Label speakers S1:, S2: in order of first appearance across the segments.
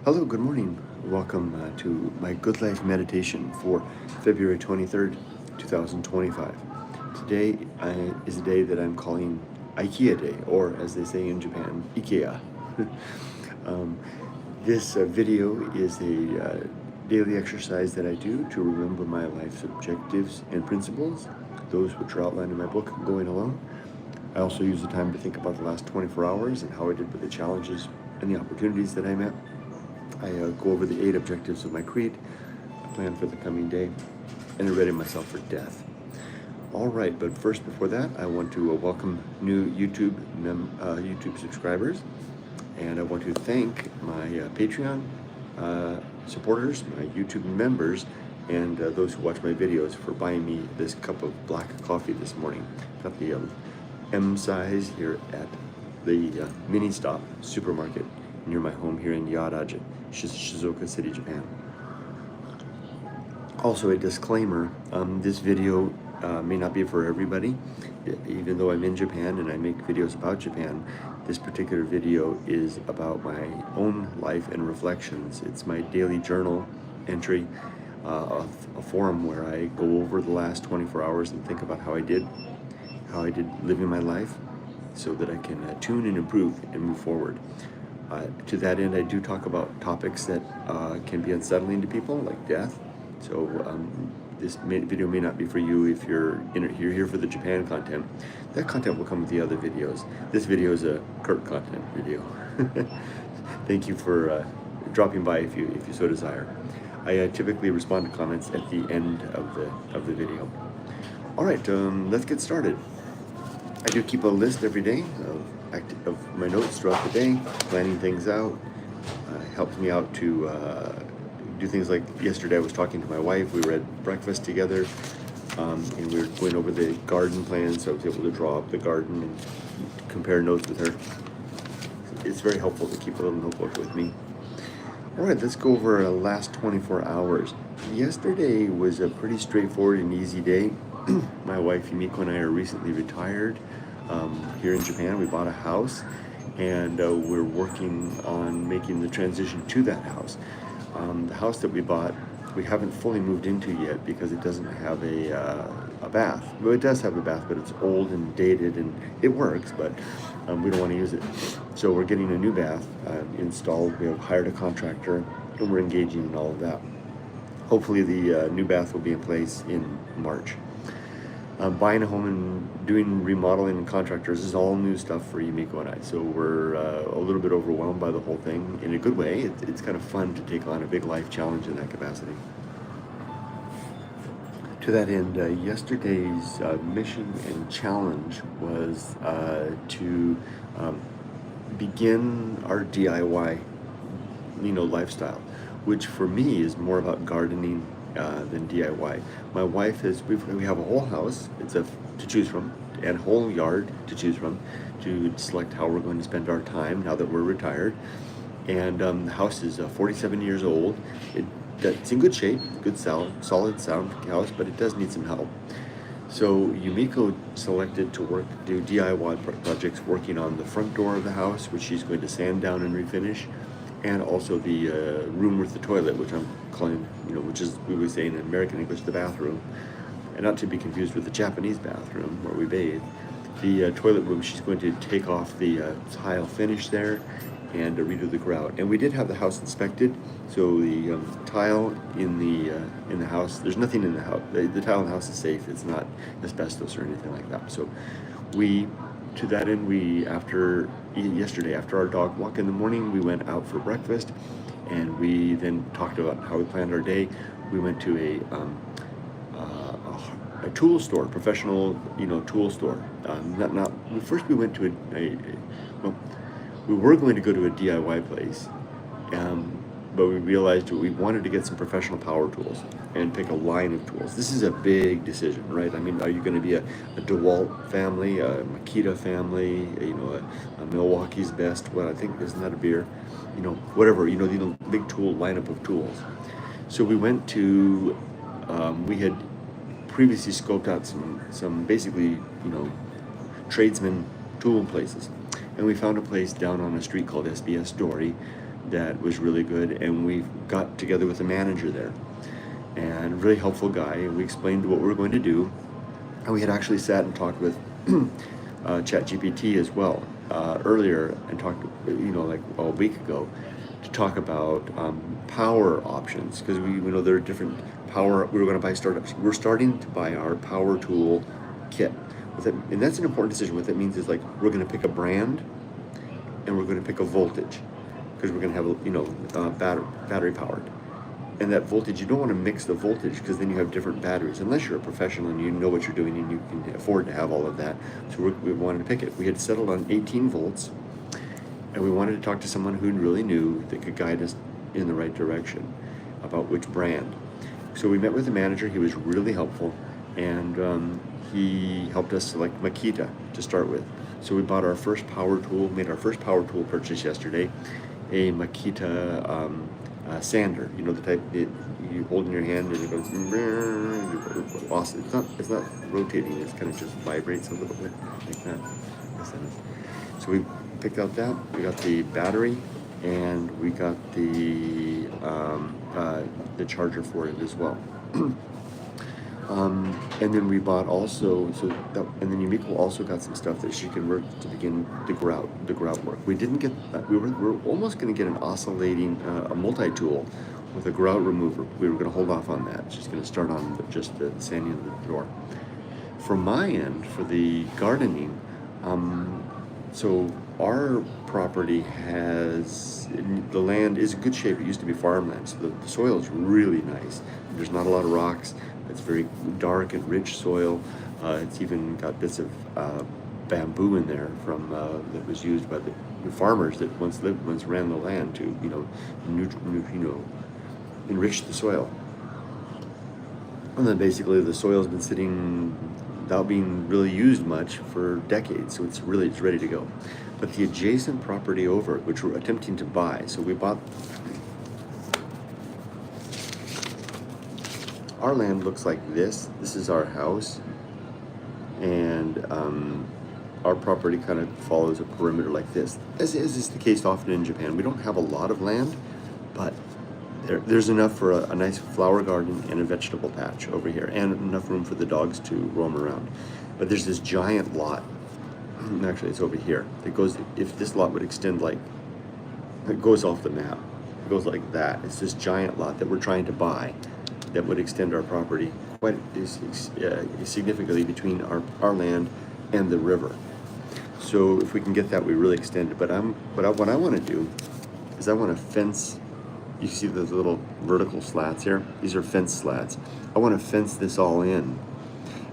S1: Hello, good morning. Welcome to my Good Life meditation for February 23rd, 2025. Today is a day that I'm calling Ikea Day, or as they say in Japan, Ikea. This video is a daily exercise that I do to remember my life's objectives and principles, those which are outlined in my book, Going Alone. I also use the time to think about the last 24 hours and how I did with the challenges and the opportunities that I met. I go over the 8 objectives of my creed, a plan for the coming day, and I ready myself for death. All right, but first, before that, I want to welcome new YouTube subscribers, and I want to thank my Patreon supporters, my YouTube members, and those who watch my videos for buying me this cup of black coffee this morning. Got the M size here at the mini stop supermarket near my home here in Yadaji, Shizuoka City, Japan. Also, a disclaimer, this video may not be for everybody. Even though I'm in Japan and I make videos about Japan, this particular video is about my own life and reflections. It's my daily journal entry, a forum where I go over the last 24 hours and think about how I did living my life so that I can tune and improve and move forward. To that end, I do talk about topics that can be unsettling to people, like death. So this video may not be for you if you're here for the Japan content. That content will come with the other videos. This video is a Kurt content video. Thank you for dropping by if you so desire. I typically respond to comments at the end of the video. All right, let's get started. I do keep a list every day of my notes throughout the day, planning things out. Helps me out to do things like yesterday I was talking to my wife. We were at breakfast together, and we were going over the garden plans, so I was able to draw up the garden and compare notes with her. It's very helpful to keep a little notebook with me. All right, let's go over the last 24 hours. Yesterday was a pretty straightforward and easy day. My wife Yumiko and I are recently retired here in Japan. We bought a house, and we're working on making the transition to that house. The house that we bought, we haven't fully moved into yet because it doesn't have a bath. Well, it does have a bath, but it's old and dated, and it works, but we don't want to use it. So we're getting a new bath installed. We have hired a contractor, and we're engaging in all of that. Hopefully the new bath will be in place in March. Buying a home and doing remodeling and contractors is all new stuff for Yumiko and I. So we're a little bit overwhelmed by the whole thing in a good way. It's kind of fun to take on a big life challenge in that capacity. To that end, yesterday's mission and challenge was to begin our DIY, lifestyle, which for me is more about gardening than DIY. My wife we have a whole house to choose from and a whole yard to choose from to select how we're going to spend our time now that we're retired. And the house is 47 years old. It's in good shape, good solid sound house, but it does need some help. So Yumiko selected to do DIY projects working on the front door of the house, which she's going to sand down and refinish, and also the room with the toilet, which I'm calling, which is, we would say in American English, the bathroom, and not to be confused with the Japanese bathroom where we bathe. The toilet room, she's going to take off the tile finish there and redo the grout. And we did have the house inspected, so the tile in the house, there's nothing in the house. The tile in the house is safe. It's not asbestos or anything like that. So to that end, yesterday, after our dog walk in the morning, we went out for breakfast, and we then talked about how we planned our day. We went to a tool store, professional, tool store. First we went to we were going to go to a DIY place, but we realized we wanted to get some professional power tools and pick a line of tools. This is a big decision, right? I mean, are you going to be a DeWalt family, a Makita family, a Milwaukee's Best? Well, I think, isn't that a beer? Whatever, the big tool lineup of tools. So we went to, we had previously scoped out some basically, tradesman tool places. And we found a place down on a street called SBS Dory that was really good, and we got together with the manager there, and really helpful guy, and we explained what we were going to do, and we had actually sat and talked with ChatGPT as well earlier, and talked, like a week ago, to talk about power options, because we know there are different power. We were going to buy startups. We're starting to buy our power tool kit. And that's an important decision. What that means is, like, we're going to pick a brand, and we're going to pick a voltage, because we're going to have battery powered. And that voltage, you don't want to mix the voltage, because then you have different batteries, unless you're a professional and you know what you're doing and you can afford to have all of that. So we wanted to pick it. We had settled on 18 volts, and we wanted to talk to someone who really knew, that could guide us in the right direction about which brand. So we met with the manager. He was really helpful, and he helped us select Makita to start with. So we bought our first power tool, made our first power tool purchase yesterday, a Makita sander. You know, the type that you hold in your hand and it goes, awesome. It's not rotating, it's kind of just vibrates a little bit like that. So we picked out that. We got the battery, and we got the charger for it as well. And then we bought also, and then Yumiko also got some stuff that she can work to begin the grout work. We didn't get that. We were almost going to get an oscillating, a multi-tool with a grout remover. We were going to hold off on that. She's going to start on just the sanding of the door. From my end, for the gardening, so our property the land is in good shape. It used to be farmland, so the soil is really nice. There's not a lot of rocks. It's very dark and rich soil. It's even got bits of bamboo in there from that was used by the farmers that once ran the land to enrich the soil. And then basically the soil's been sitting without being really used much for decades, so it's ready to go. But the adjacent property over it, which we're attempting to buy, so we bought. Our land looks like this. This is our house, and our property kind of follows a perimeter like this. As is the case often in Japan, we don't have a lot of land, but there's enough for a nice flower garden and a vegetable patch over here, and enough room for the dogs to roam around. But there's this giant lot. Actually, it's over here. It goes. If this lot would extend, like, it goes off the map. It goes like that. It's this giant lot that we're trying to buy, that would extend our property quite significantly between our land and the river. So if we can get that, we really extend it. But what I want to do is I want to fence. You see those little vertical slats here? These are fence slats. I want to fence this all in,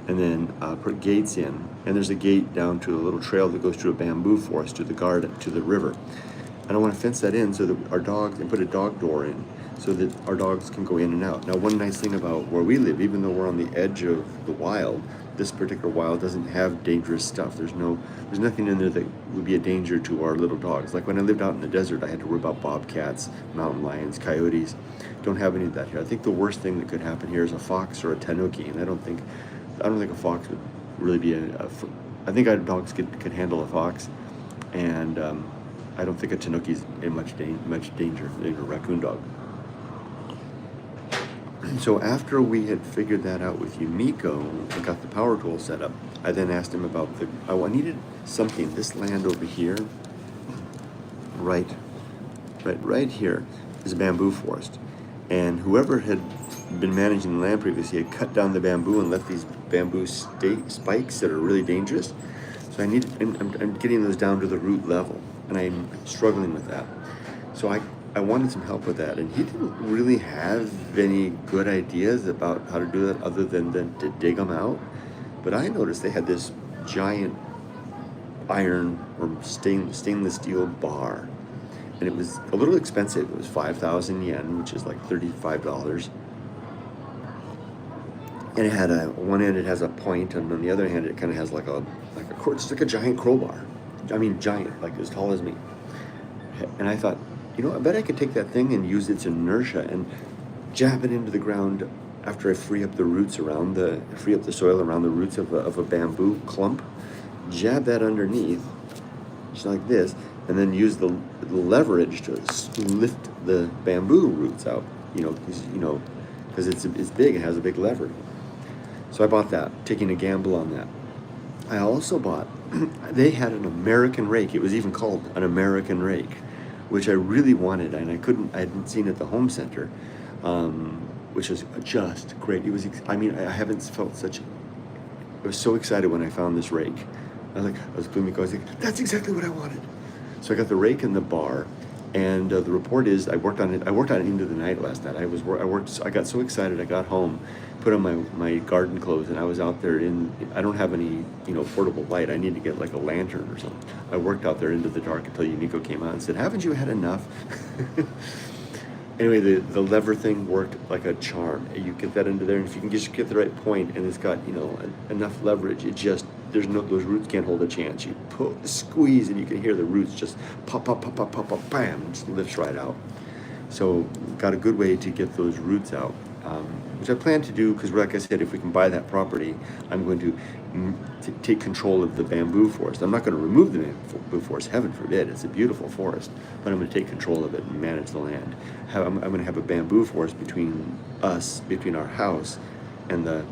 S1: and then put gates in. And there's a gate down to a little trail that goes through a bamboo forest to the garden, to the river. And I want to fence that in so that our dogs, and put a dog door in, so that our dogs can go in and out. Now, one nice thing about where we live, even though we're on the edge of the wild, this particular wild doesn't have dangerous stuff. There's nothing in there that would be a danger to our little dogs. Like when I lived out in the desert, I had to worry about bobcats, mountain lions, coyotes. Don't have any of that here. I think the worst thing that could happen here is a fox or a tanuki, and I don't think a fox would really be I think our dogs could handle a fox, and I don't think a tanuki's in much danger. They're a raccoon dog. So after we had figured that out with Yumiko and got the power tool set up, I then asked him about I needed something, this land over here, right here is a bamboo forest. And whoever had been managing the land previously had cut down the bamboo and left these bamboo spikes that are really dangerous. So I'm getting those down to the root level, and I'm struggling with that. So I wanted some help with that, and he didn't really have any good ideas about how to do that other than to dig them out. But I noticed they had this giant iron or stainless steel bar, and it was a little expensive. It was 5,000 yen, which is like $35. And it had one end it has a point, and on the other hand it kind of has like a it's like a giant crowbar. I mean, giant, like as tall as me. And I thought, I bet I could take that thing and use its inertia and jab it into the ground after I free up the soil around the roots of a bamboo clump. Jab that underneath, just like this, and then use the leverage to lift the bamboo roots out. Because it's big, it has a big lever. So I bought that, taking a gamble on that. I also bought, they had an American rake. It was even called an American rake, which I really wanted, and I hadn't seen at the home center, which was just great. It was, I haven't felt I was so excited when I found this rake. I was like, that's exactly what I wanted. So I got the rake and the bar, and the report is I worked on it into the night last night. I got so excited. I got home, put on my garden clothes, and I was out there I don't have any portable light. I need to get like a lantern or something. I worked out there into the dark until Yumiko came out and said, haven't you had enough? Anyway, the lever thing worked like a charm. You get that into there, and if you can just get the right point, and it's got enough leverage, those roots can't hold a chance. You squeeze, and you can hear the roots just pop, pop, pop, pop, pop, pop, bam, just lifts right out. So got a good way to get those roots out, which I plan to do because, like I said, if we can buy that property, I'm going to take control of the bamboo forest. I'm not going to remove the bamboo forest, heaven forbid. It's a beautiful forest, but I'm going to take control of it and manage the land. I'm going to have a bamboo forest between our house, and the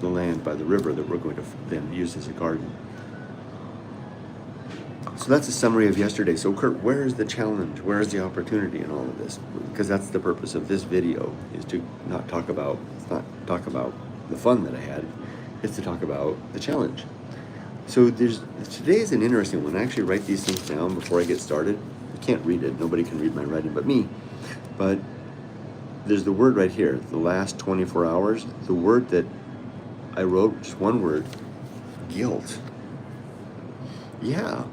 S1: land by the river that we're going to then use as a garden. So that's a summary of yesterday. So Kurt, where is the challenge? Where is the opportunity in all of this? Because that's the purpose of this video, is to not talk about the fun that I had. It's to talk about the challenge. So today is an interesting one. I actually write these things down before I get started. I can't read it. Nobody can read my writing but me. But there's the word right here, the last 24 hours. The word that I wrote, just one word, guilt. Yeah,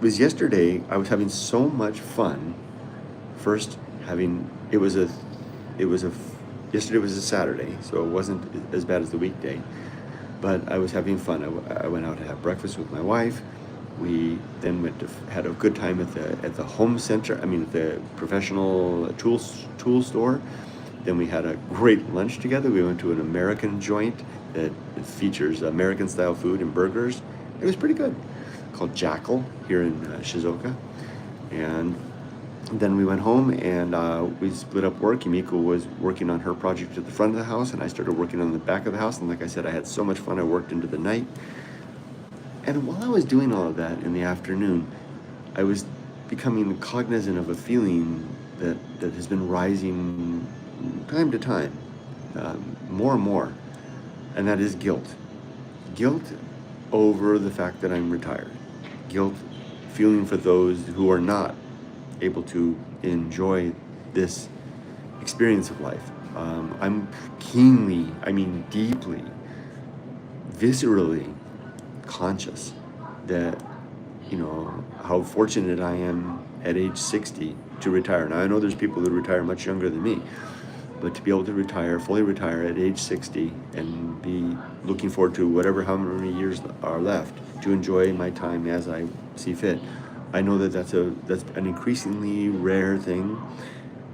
S1: yesterday, I was having so much fun. Yesterday was a Saturday, so it wasn't as bad as the weekday, but I was having fun. I went out to have breakfast with my wife. We then had a good time at the home center, at the professional tool store. Then we had a great lunch together. We went to an American joint that features American-style food and burgers. It was pretty good, called Jackal here in Shizuoka. And then we went home and we split up work. Yumiko was working on her project at the front of the house, and I started working on the back of the house. And like I said, I had so much fun. I worked into the night. And while I was doing all of that in the afternoon, I was becoming cognizant of a feeling that has been rising time to time, more and more, and that is guilt. Guilt over the fact that I'm retired. Guilt feeling for those who are not able to enjoy this experience of life. I'm deeply, viscerally conscious that, how fortunate I am at age 60 to retire. Now, I know there's people who retire much younger than me, but to be able to fully retire at age 60 and be looking forward to how many years are left to enjoy my time as I see fit, I know that that's an increasingly rare thing,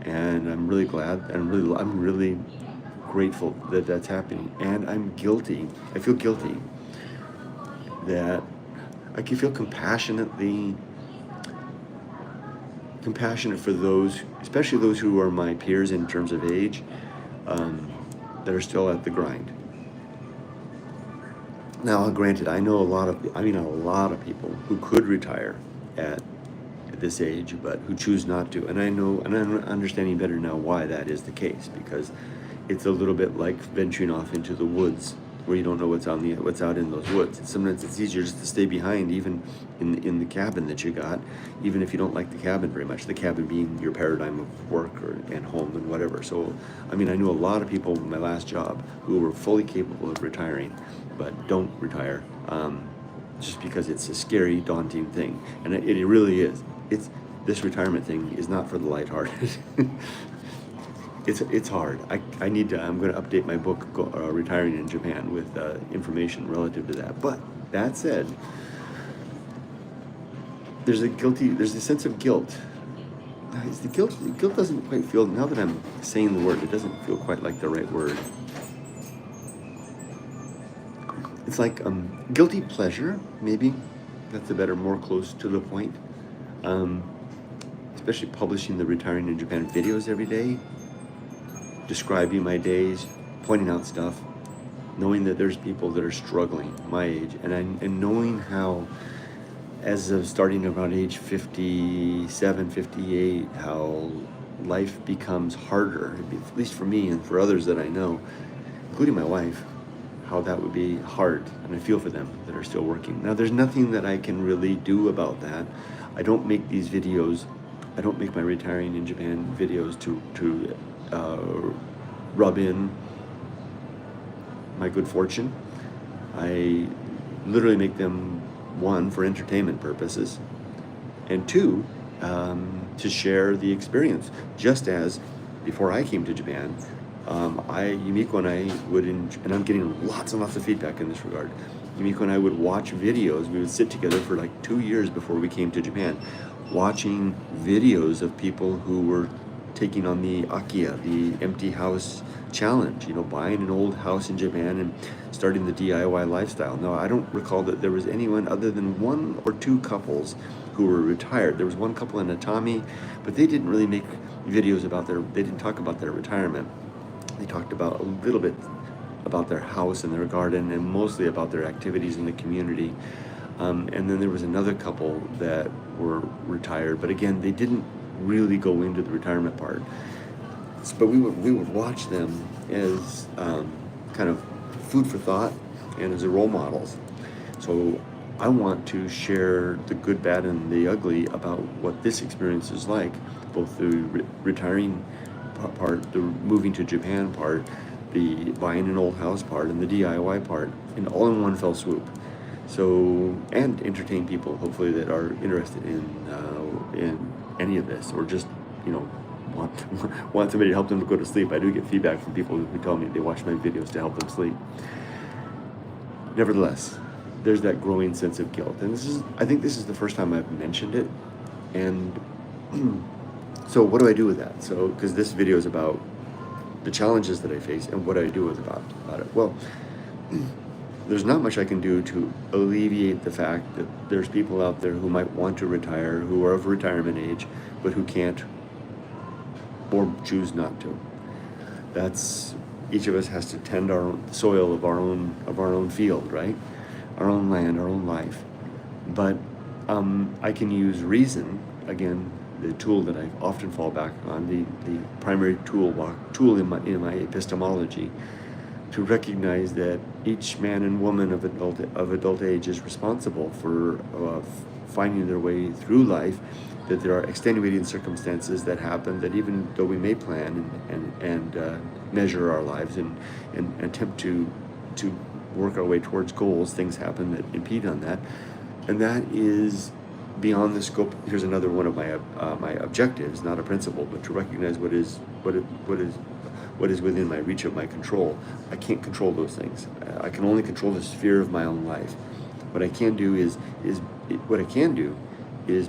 S1: and I'm really glad, and I'm really grateful that that's happening. And I'm guilty. I feel guilty that I can feel compassionate for those, especially those who are my peers in terms of age, that are still at the grind. Now, granted, I know a lot of people who could retire at this age, but who choose not to. And I'm understanding better now why that is the case, because it's a little bit like venturing off into the woods where you don't know what's out in those woods. Sometimes it's easier just to stay behind, even in the cabin that you got, even if you don't like the cabin very much, the cabin being your paradigm of work and home and whatever. So, I knew a lot of people in my last job who were fully capable of retiring, but don't retire, just because it's a scary, daunting thing. And it really is. This retirement thing is not for the lighthearted. It's hard. I'm going to update my book, Retiring in Japan, with information relative to that. But that said, there's a sense of guilt. Guilt doesn't quite feel, now that I'm saying the word, it doesn't feel quite like the right word. It's like guilty pleasure, maybe. That's a better, more close to the point. Especially publishing the Retiring in Japan videos every day, describing my days, pointing out stuff, knowing that there's people that are struggling my age, and knowing how, as of starting around age 57, 58, how life becomes harder, at least for me and for others that I know, including my wife, how that would be hard, and I feel for them that are still working. Now, there's nothing that I can really do about that. I don't make these videos, I don't make my Retiring in Japan videos to rub in my good fortune. I literally make them, one, for entertainment purposes, and two, to share the experience. Just as before I came to Japan, Yumiko and I would, and I'm getting lots and lots of feedback in this regard, Yumiko and I would watch videos. We would sit together for like 2 years before we came to Japan, watching videos of people who were taking on the Ikea, the empty house challenge, buying an old house in Japan and starting the DIY lifestyle. Now, I don't recall that there was anyone other than 1 or 2 couples who were retired. There was one couple in Atami, but they didn't really make videos about they didn't talk about their retirement. They talked about a little bit about their house and their garden, and mostly about their activities in the community. And then there was another couple that were retired, but again, they didn't really go into the retirement part. But we would watch them as kind of food for thought and as role models. So I want to share the good, bad, and the ugly about what this experience is like, both the retiring part, the moving to Japan part, the buying an old house part, and the DIY part, and all in one fell swoop. So, and entertain people, hopefully, that are interested in any of this, or just, want somebody to help them to go to sleep. I do get feedback from people who tell me they watch my videos to help them sleep. Nevertheless, there's that growing sense of guilt, and I think this is the first time I've mentioned it. And so what do I do with that? So, because this video is about the challenges that I face and what I do about it. Well, there's not much I can do to alleviate the fact that there's people out there who might want to retire, who are of retirement age, but who can't or choose not to. That's, each of us has to tend our own soil of our own field, right? Our own land, our own life. But I can use reason, again, the tool that I often fall back on, the primary tool in my epistemology, to recognize that each man and woman of adult age is responsible for finding their way through life, that there are extenuating circumstances that happen, that even though we may plan and measure our lives and attempt to work our way towards goals, things happen that impede on that, and that is beyond the scope. Here's another one of my objectives, not a principle, but to recognize what is within my reach of my control. I can't control those things. I can only control the sphere of my own life. What I can do is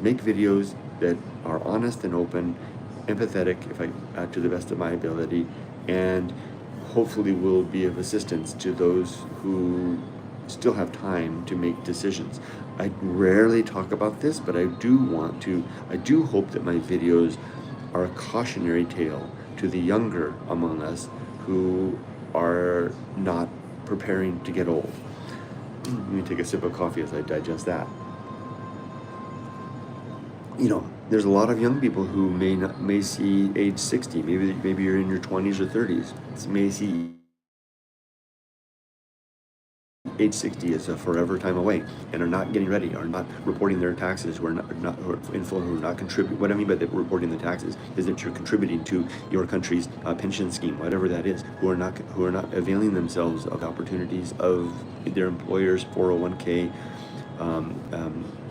S1: make videos that are honest and open, empathetic, to the best of my ability, and hopefully will be of assistance to those who still have time to make decisions. I rarely talk about this, but I do hope that my videos are a cautionary tale to the younger among us who are not preparing to get old. Let me take a sip of coffee as I digest that. There's a lot of young people who may see age 60. Maybe you're in your 20s or 30s. May see age 60 is a forever time away, and are not getting ready, are not reporting their taxes, who are not in full, who are not contributing. What I mean by reporting the taxes is that you're contributing to your country's pension scheme, whatever that is, who are not availing themselves of opportunities of their employer's 401k,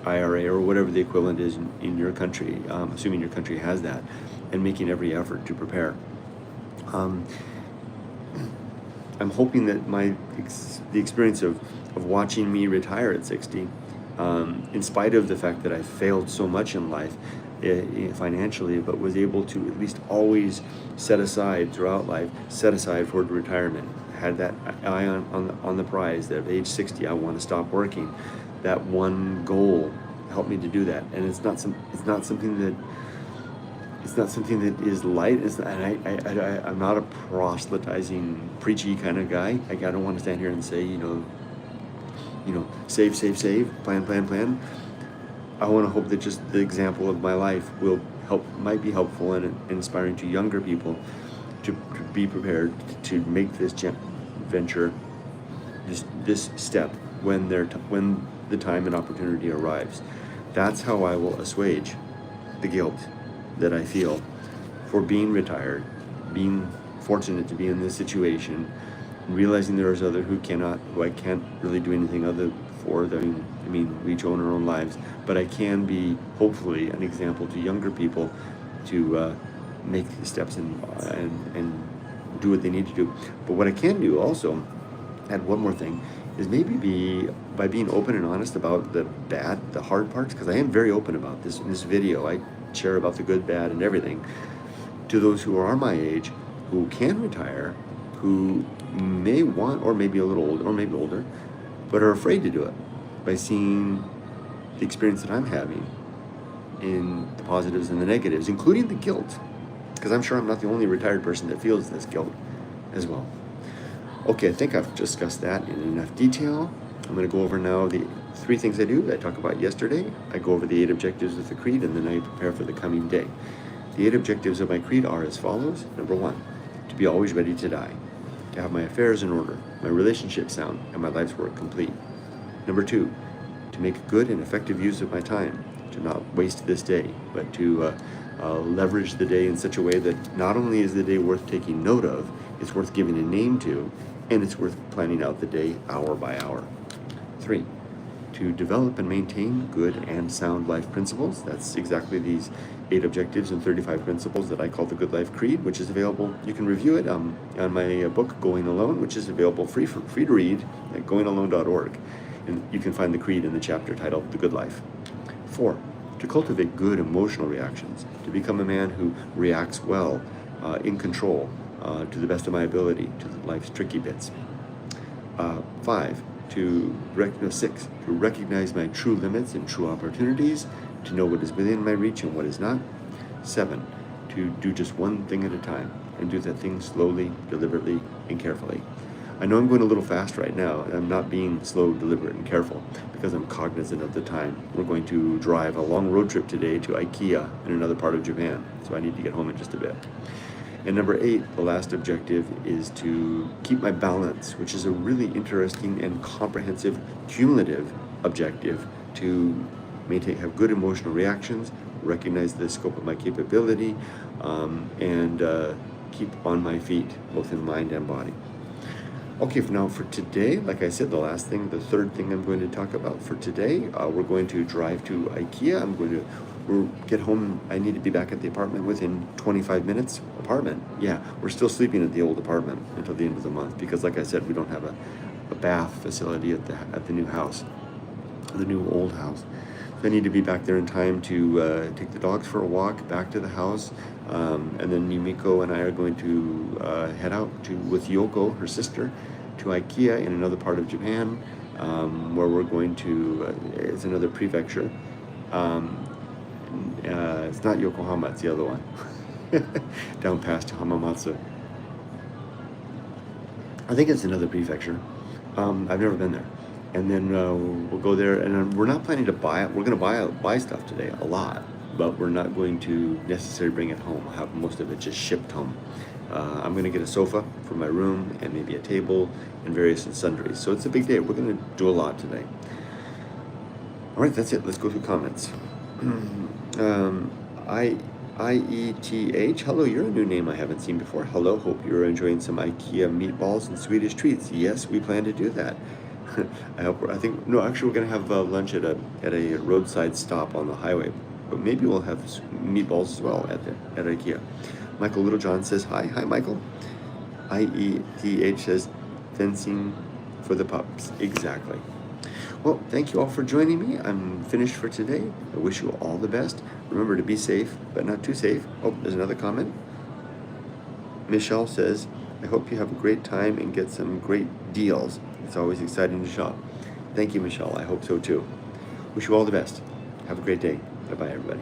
S1: IRA, or whatever the equivalent is in your country, assuming your country has that, and making every effort to prepare. I'm hoping that the experience of watching me retire at 60, in spite of the fact that I failed so much in life financially, but was able to at least always set aside throughout life, for retirement, had that eye on the prize, that at age 60 I want to stop working. That one goal helped me to do that, and it's not something that is light. I'm not a proselytizing, preachy kind of guy. I don't want to stand here and say, save, plan. I want to hope that just the example of my life might be helpful and inspiring to younger people to be prepared to make this venture, this step when the time and opportunity arrives. That's how I will assuage the guilt that I feel for being retired, being fortunate to be in this situation, realizing there's others who I can't really do anything other for. I mean, we each own our own lives, but I can be hopefully an example to younger people to make the steps and do what they need to do. But what I can do also, and one more thing, is maybe by being open and honest about the hard parts, because I am very open about this in this video. I share about the good, bad, and everything to those who are my age, who can retire, who may want, or maybe a little older, or maybe older, but are afraid to do it, by seeing the experience that I'm having in the positives and the negatives, including the guilt, because I'm sure I'm not the only retired person that feels this guilt as well. Okay, I think I've discussed that in enough detail. I'm going to go over now the 3 things I do that I talked about yesterday. I go over the 8 objectives of the creed, and then I prepare for the coming day. The 8 objectives of my creed are as follows. Number 1, to be always ready to die, to have my affairs in order, my relationship sound, and my life's work complete. Number 2, to make good and effective use of my time, to not waste this day, but to leverage the day in such a way that not only is the day worth taking note of, it's worth giving a name to, and it's worth planning out the day hour by hour. 3, to develop and maintain good and sound life principles. That's exactly these 8 objectives and 35 principles that I call the Good Life Creed, which is available. You can review it on my book, Going Alone, which is available free to read at goingalone.org. And you can find the creed in the chapter titled The Good Life. 4, to cultivate good emotional reactions, to become a man who reacts well, in control, to the best of my ability, to life's tricky bits. 6, to recognize my true limits and true opportunities, to know what is within my reach and what is not. 7, to do just one thing at a time, and do that thing slowly, deliberately, and carefully. I know I'm going a little fast right now, and I'm not being slow, deliberate, and careful, because I'm cognizant of the time. We're going to drive a long road trip today to Ikea in another part of Japan, so I need to get home in just a bit. And number 8, the last objective, is to keep my balance, which is a really interesting and comprehensive cumulative objective, to have good emotional reactions, recognize the scope of my capability, and keep on my feet, both in mind and body. Okay, for today, like I said, the 3rd thing I'm going to talk about for today, we're going to drive to Ikea. We'll get home. I need to be back at the apartment within 25 minutes. Apartment? Yeah, we're still sleeping at the old apartment until the end of the month, because like I said, we don't have a bath facility at the new house, the new old house. So I need to be back there in time to take the dogs for a walk back to the house, and then Yumiko and I are going to head out with Yoko, her sister, to Ikea in another part of Japan, where we're going to, it's another prefecture. It's not Yokohama, it's the other one, down past Hamamatsu. I think it's another prefecture. I've never been there. And then we'll go there, and we're not planning to buy it. We're going to buy stuff today, a lot, but we're not going to necessarily bring it home. I'll have most of it just shipped home. I'm going to get a sofa for my room, and maybe a table, and various and sundries. So it's a big day. We're going to do a lot today. All right, that's it. Let's go through comments. IETH, hello, you're a new name I haven't seen before. Hello, hope you're enjoying some IKEA meatballs and Swedish treats. Yes, we plan to do that. We're going to have lunch at a roadside stop on the highway, but maybe we'll have meatballs as well at IKEA. Michael Littlejohn says hi. Hi, Michael. IETH says fencing for the pups. Exactly. Well, thank you all for joining me. I'm finished for today. I wish you all the best. Remember to be safe, but not too safe. Oh, there's another comment. Michelle says, I hope you have a great time and get some great deals. It's always exciting to shop. Thank you, Michelle. I hope so too. Wish you all the best. Have a great day. Bye-bye, everybody.